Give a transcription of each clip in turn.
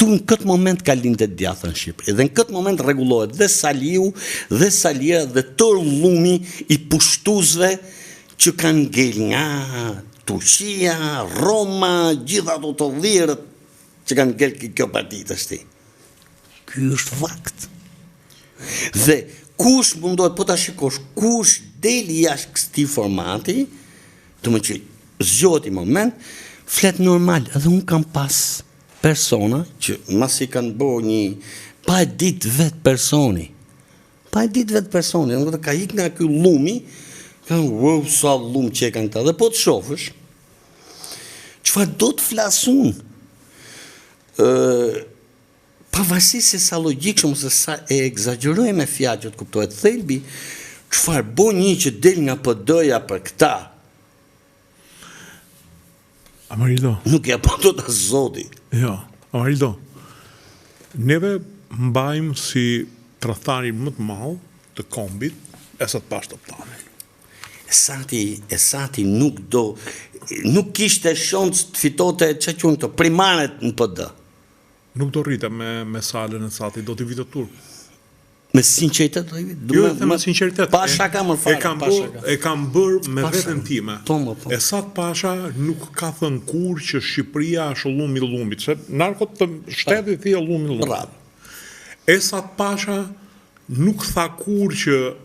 Ktu në këtë moment ka lindë djathtë në Shqipëri. Dhe në këtë moment rregullohet dhe Saliu, dhe Salia, dhe tërë llumi i pushtuesve që kanë ngel nga Turqia, Roma, gjitha ato të dhirët që kanë ngel kjo parti të shti. Ky është fakt. Dhe kush mundohet, po ta shikosh, kush deli jashtë këtij formati, të më që zgjohet i moment, flet normal, edhe unë kam pas persona që masi kanë bërë një pa e ditë vetë personi. Në ka ik nga ky llumi, kanë wow, sa llumë që e kanë këta. Dhe po të shofësh, çfarë do të flasun? Pavarësisht se sa logjikshëm ose sa e egzagjerojmë me fjalë që të kuptohet thelbi, çfarë bën një që del nga PD-ja për këta? Amarildo. Nuk ja po dot as zoti. Jo, Amarildo. Neve mbajmë si tradhtarin më të madh të kombit Esat Pashtoptanin. Esati nuk kishte shans të fitote që quhen të primaret në PD. Nuk do rrite me salën e Esatit, do t'i vitë turp. Me sinqeritet do i vitë. Jo, me sinqeritet. Pasha ka më fare. E kam bërë me veten time. Po. Esat Pasha nuk ka thënë kur që Shqipëria është llumi i llumit, se narkot të shtetit thia llumi i llumit. Bravo. Esat Pasha nuk tha kur që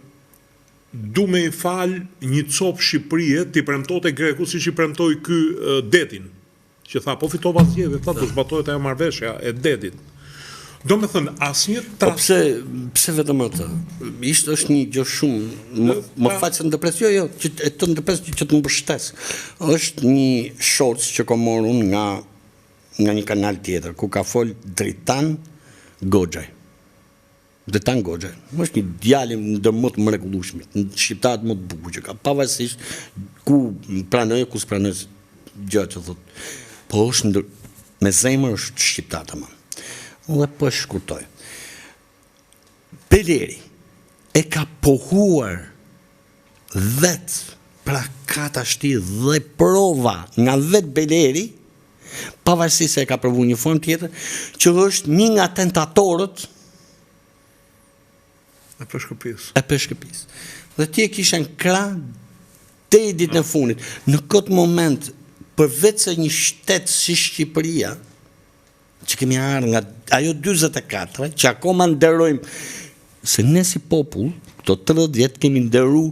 du me i falë një copë Shqipërie t'i premtote Greku si që i premtoj ky detin. Që tha, po fitova zgjedhjet, tha, do zbatohet ajo marrëveshja e detit. Do me thënë, asnjë Po pse vetëm atë? Është një gjë shumë më faqe në depres, jo, që të ndepres që të mbështes. Është një shorts që kam marrë unë nga një kanal tjetër, ku ka fol Dritan Goxhaj. Dritan Goxhaj. Është një djalë ndër më të mrekullueshmit, në shqiptarët më të bukur që ka, pavarësisht ku pranoj, ku s'pranoj gjë që thotë. Po është me zemër është shqiptar tamam. Dhe po shkurtoj. Beleri e ka pohuar vetë, pra ka tashti dhe prova nga vetë Beleri, pavarësisht se e ka provu një formë tjetër, që është një nga tentatorët e peshkëpis. Dhe ti e kisha në krah deri ditën e fundit. Në këtë moment, përveç se një shtet si Shqipëria, që kemi ardhur nga ajo 44, që akoma nderojmë, se ne si popull, këto 30 vjet kemi nderu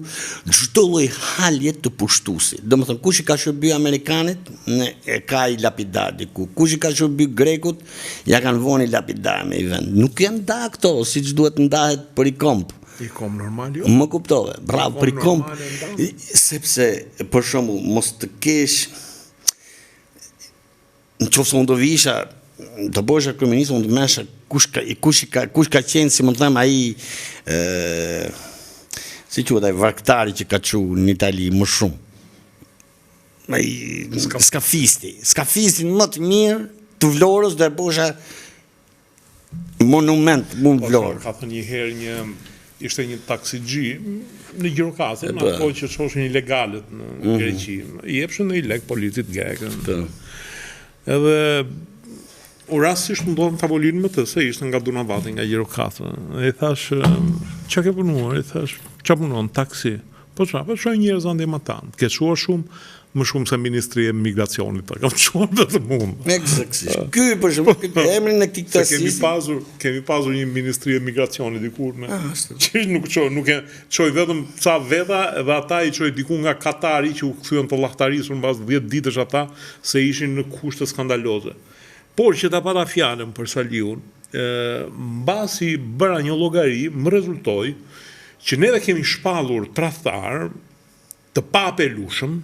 çdo lloj halje të pushtuesit. Domethënë, kush i ka shërby Amerikanit, ne e ka i lapidar diku. Kush i ka shërby Grekut, ja kanë vënë i lapidar me i vend. Nuk janë nda këto, siç duhet ndahet për i komp. I kom normal jo? Më kuptove, bravo, për i komp. Sepse, për shembull, mos të kesh në qoftë se unë do visha të bësha kryeminist, unë të mesha kush ka qenë, si më të them, ai si quhet ai varktari që ka qu në Itali më shumë. Ai skafisti më të mirë të Vlorës do e bësha monument mund Vlorë. Ka thënë një herë ishte një taksixhi në Gjirokastër, në ato që çoshin ilegalët në Greqi. I jepshin në lek politit grek. Edhe u rastisht më ndodhën tavolinë më të, se ishte nga Dunavati, nga Gjirokastra. E i thash, që ke punuar? I thash, që punuar? Taksi. Po që, po shoj njerëz ande më tanë. Ke shuar më shumë se Ministri e Migracionit. Kam shuar vetëm unë. Eksaktësisht. Ky për shembull, emrin e këtij taksistit. Kemi pasur një Ministri e Migracionit dikur me. Që nuk çoj vetëm ca veta, dhe ata i çoj diku nga Katari që u kthyen të llahtarisur mbas 10 ditësh ata se ishin në kushte skandaloze. Por që ta pata fjalën për Saliun, mbasi bëra një llogari, më rezultoi që ne kemi shpallur tradhtar të papelushëm,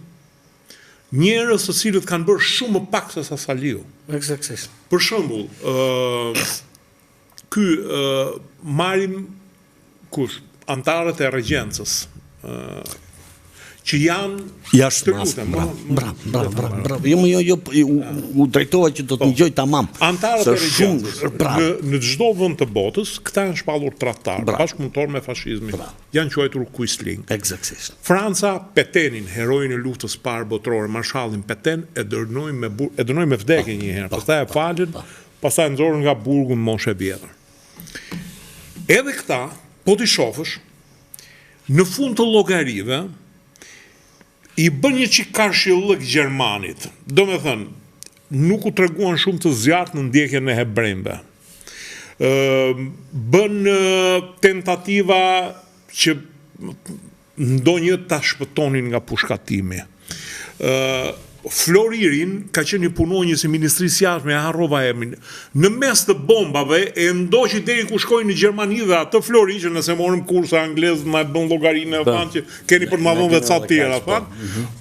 njerëz të cilët kanë bërë shumë më pak se sa Saliu. Eksaktësisht. Për shembull, marrim antarët e regjencës, që janë jashtë masë. Bravo. Jo, u drejtova që do të ngjoj tamam. Antarët e regjencës, në çdo vend të botës, këta janë shpallur tradhtar, bashkëpunëtor me fashizmin. Janë quajtur Quisling. Eksaktësisht. Franca Petenin, heroin e luftës parë botërore, marshallin Peten, e dënoi me vdekje një herë. Pastaj e falën, pastaj nxorën nga burgu në moshë e vjetër. Edhe këta, po t'i shofësh, në fund të llogarive i bën një çik karshillëk gjermanit. Do me thënë, nuk u treguan shumë të zjarrt në ndjekjen e hebrejve. Bën tentativa që ndonjë ta shpëtonin nga pushkatimi. Floririn ka qenë një punonjës i Ministrisë Jashtme, e harrova emrin. Në mes të bombave e ndoqi deri ku shkoi në Gjermani dhe atë Flori që nëse morëm kurse anglez na bën llogarinë e thanë që keni për të ma dhënë dhe ca të tjera, thanë.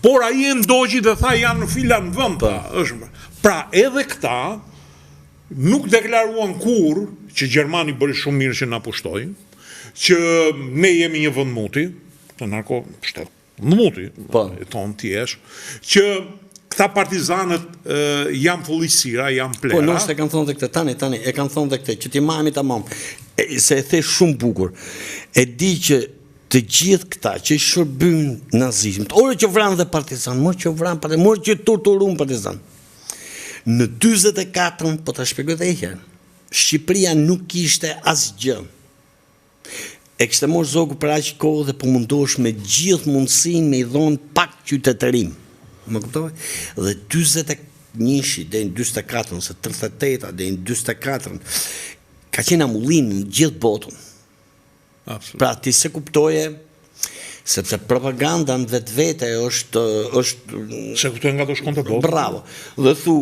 Por ai e ndoqi dhe tha janë në fila në vend. Pra edhe këta nuk deklaruan kur që Gjermani bëri shumë mirë që na pushtojnë, që ne jemi një vend muti, të narko shtet muti, e tonë t'jesh, që këta partizanët janë fullësira, janë plera. Po, nështë e kanë thonë dhe këtë, tani, e kanë thonë dhe këtë, që ti mami ta mamë, se e the shumë bukur, e di që të gjithë këta që i shërbyn nazizmit, orë që vranë dhe partizan, morë që vranë partizan, morë që torturun partizan. Në 24, po të shpjegoj dhe herë, Shqipëria nuk ishte asgjë. E kështë morë zogu për aqë kohë dhe po mundosh me gjithë mundësin me i dhonë pak qytetërim. Më kuptove? Dhe 21 dhe në 24, se 38 dhe në 24, ka qenë amullin në gjithë botën. Pra ti se kuptoje, sepse propaganda në vetë vete është... Se kuptoje nga të shkonte botë. Bravo. Dhe thu,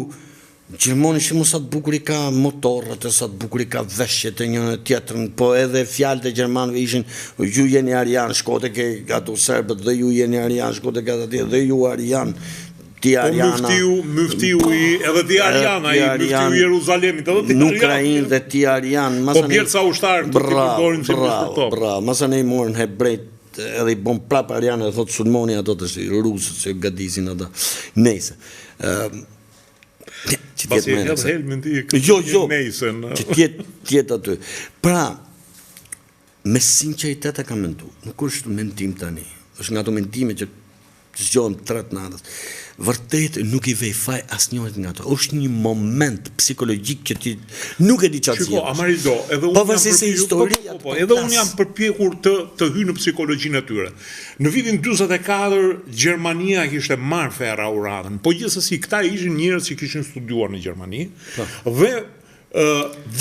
Gjermoni shumë sa të bukur i ka motorët, sa të bukur i ka veshjet e një tjetërën, po edhe fjalët e Gjermanëve ishin ju jeni arian, shkote ke ato serbët, dhe ju jeni arian, shkote ke ato tjetër, dhe ju arian, ti ariana. Po mëftiu i, edhe ti ariana, i mëftiu i Jeruzalemit, edhe ti arian. Në Ukrainë dhe ti arian. Po bjerca ushtarë të ti përdorin si përstop. Bravo, masa ne i morën hebrejt, edhe i bon prap ariana, dhe thotë sulmoni ato të shi, rusët, që gadisin ato, nejse. Pasi e hedhë helmin ti nejsen. Që tjetë aty. Pra, me sinceritet e ka mendu, nuk është mendim tani, është nga to mendime që zgjohem 3 natës, vërtet nuk i vej faj asnjërit nga to. Është një moment psikologik që ti nuk e di çfarë. Shiko, Amarido, edhe unë jam përpjekur të hy në psikologjinë e tyre. Në vitin 44 Gjermania kishte marrë ferrauradën, po gjithsesi këta ishin njerëz që kishin studiuar në Gjermani dhe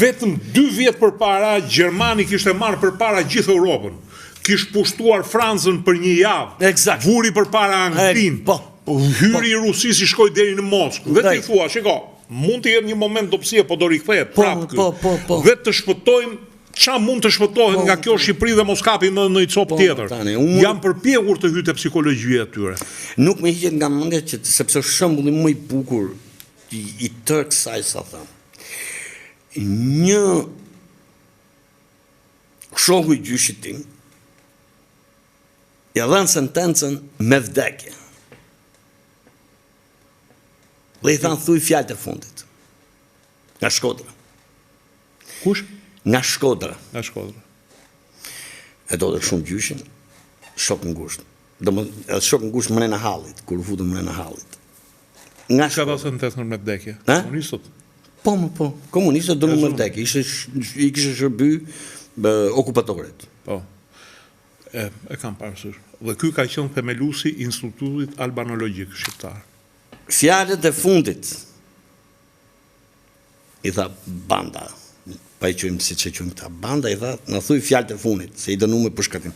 vetëm 2 vjet përpara Gjermani kishte marrë përpara gjithë Europën. Kishte pushtuar Francën për një javë. Vuri përpara Anglinë. Hyri i Rusisë i shkoi deri në Moskë. Dhe ti thua, shiko, mund të jetë një moment dobësie, po do rikthehet prapë ky. Dhe të shpëtojmë qa mund të shpëtohet nga kjo Shqipëri dhe Moskapi në një copë tjetër. Jam përpjekur të hyjë te psikologjia e tyre. Nuk më hiqet nga mendja që sepse shembulli më i bukur i tërë kësaj sa them. Një shoku i gjyshit tim ja dhanë sentencën me vdekje. Dhe i thanë thuj fjalët e fundit. Nga Shkodra. Kush? Nga Shkodra. Nga Shkodra. E do dhe shumë gjyshin, shok në ngusht. Edhe shok në ngusht mrena hallit, kur u futën mrena hallit. Nga Shkodra. Ka da sentencën me vdekje? Komunistët? Po. Komunistët do në me vdekje. I kishe shërby okupatorit. Po. E kam parasysh. Dhe ky ka qenë themelusi i Institutit Albanologjik Shqiptar. Fjalët e fundit i tha banda, pa i qujmë si që qujmë këta banda, i tha në thuj fjalët e fundit, se i dënu me përshkatim.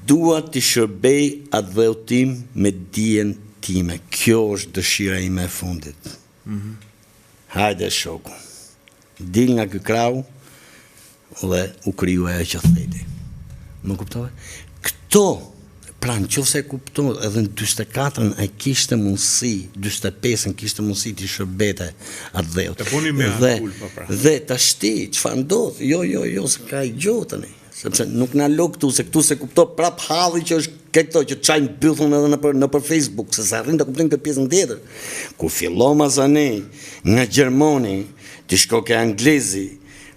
Dua të shërbej atë dheutim me dijen time, kjo është dëshira ime e fundit. Hajde shoku, dil nga ky krau dhe u kriju e që theti. Më kuptove? Këto, pra në qofse e kuptohet, edhe në 24-ën e kishte mundësi, 25-ën kishte mundësi të shërbete atë dheut. Dhe të ashti, çfarë ndodh? Jo, se ka i gjotën e. Sepse nuk na lo këtu, se këtu se kupto prap halli që është këto që çajnë bythun edhe në për Facebook, se sa arrin të kuptojnë këtë pjesën tjetër. Kur fillon Mazani nga Gjermani, ti shko ke anglezi,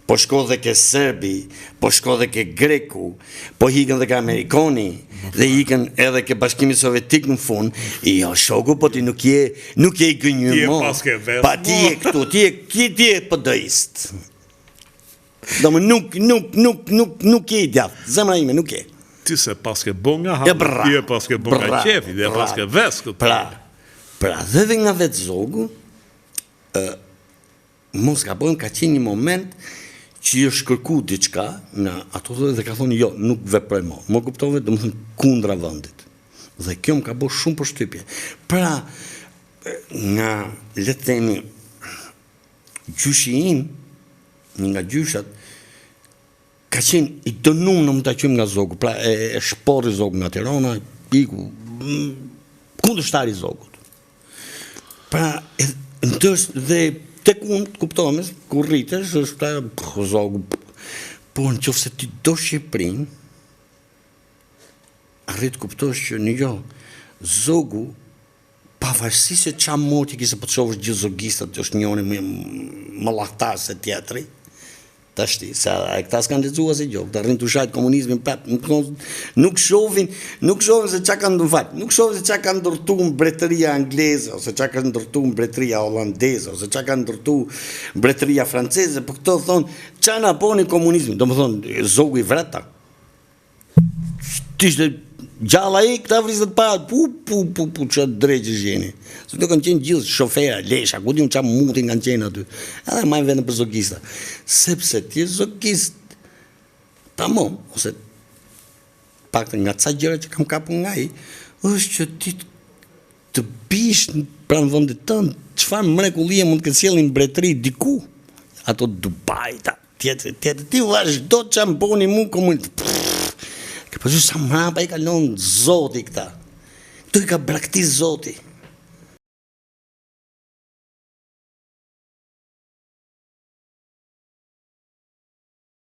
po shko dhe ke Serbi, po shko dhe ke Greku, po hikën dhe ke Amerikani, dhe hikën edhe ke Bashkimi Sovjetik në fund, jo, shoku, po ti nuk je i gënjur mo, pa ti je këtu, ti je pëdëist. Do më nuk je i djathtë, zemra ime nuk je. Ti se paske bonga hapë, ti e paske bonga qefi, dhe paske veskët. Pra, dhe nga vetë zogu, mos ka bojnë ka qenë një moment që i është kërku diçka, në ato dhe ka thonë, jo, nuk veproj mo. Më kuptove, dhe më thënë, kundra vëndit. Dhe kjo më ka bojnë shumë për shtypje. Pra, nga, le të themi, gjyshi im, një nga gjyshat, ka qenë i dënum në më të qymë nga zogu, pra e shpori zogu nga Tirana, iku, kundërshtari zogut. Pra, dhe tek unë, kuptohem, kur rritesh, është zogu, por në qofë se ti do Shqipërinë, arrit kuptosh që një jo, zogu, pavarësi se qa moti kise për të shovës gjithë zogistat, është njoni më lahtar se tjetëri, të ashti, se këta s'kanë lexuar si gjokë, të rrinë të shajtë komunizmin prap, nuk shohin se qa kanë ndërfat, nuk shohin se qa kanë ndërtu mbretëria angleze, ose qa kanë ndërtu mbretëria holandeze, ose qa kanë ndërtu mbretëria franceze, për këto thonë, qa na boni komunizmin, do më thonë, zogu i vreta, tishtë gjalla i këta vrizët pa, që drejgjë zhjeni. Se të kanë qenë gjithë shofera, lesha, ku di unë qa mutin kanë qenë aty. Edhe majnë vendë për zogista. Sepse ti zogist, ta mom, ose pak të nga ca gjëra që kam kapu nga i, është që ti të bish pranë vëndit tënë, qëfar mrekullie mund të kësjelin mbretëri diku, ato Dubai, tjetër, ti vazhdo që më boni mu komunitë. Për që sa mrapa i kalon zoti këta. Tu i ka braktis zoti.